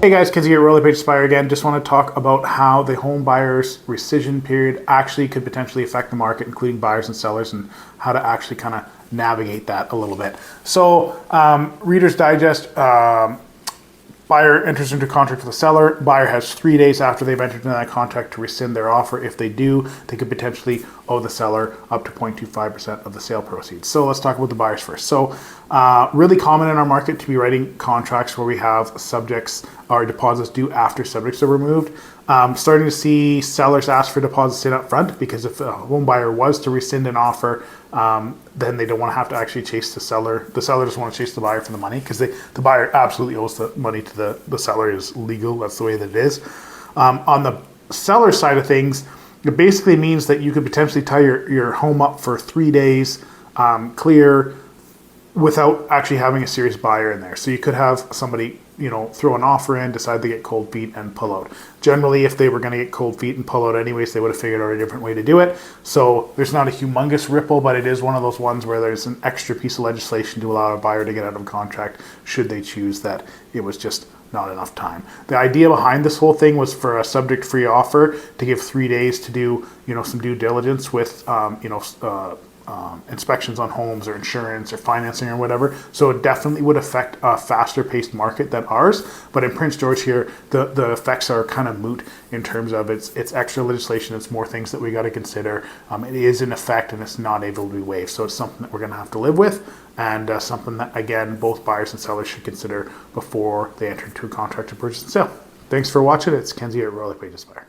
Hey guys, Kenzie here, Royal Page Aspire again. Just want to talk about how the home buyer's rescission period actually could potentially affect the market, including buyers and sellers, and how to actually kind of navigate that a little bit. So, Reader's Digest, buyer enters into contract with the seller. Buyer has 3 days after they've entered into that contract to rescind their offer. If they do, they could potentially owe the seller up to 0.25% of the sale proceeds. So let's talk about the buyers first. So really common in our market to be writing contracts where we have subjects or deposits due after subjects are removed. Starting to see sellers ask for deposits in up front, because if a home buyer was to rescind an offer, then they don't want to have to actually chase the seller. The seller doesn't want to chase the buyer for the money, because the buyer absolutely owes the money to the seller. Is legal. That's the way that it is. On the seller side of things, it basically means that you could potentially tie your home up for 3 days clear without actually having a serious buyer in there. So you could have somebody, throw an offer in, decide to get cold feet and pull out. Generally, if they were going to get cold feet and pull out anyways, they would have figured out a different way to do it. So there's not a humongous ripple, but it is one of those ones where there's an extra piece of legislation to allow a buyer to get out of a contract should they choose that it was just not enough time. The idea behind this whole thing was for a subject-free offer to give 3 days to do, some due diligence with, inspections on homes or insurance or financing or whatever. So it definitely would affect a faster paced market than ours. But in Prince George here, the effects are kind of moot in terms of it's extra legislation. It's more things that we got to consider. It is in effect and it's not able to be waived. So it's something that we're going to have to live with, and something that, again, both buyers and sellers should consider before they enter into a contract to purchase and sale. Thanks for watching. It's Kenzie at Royal Page Aspire.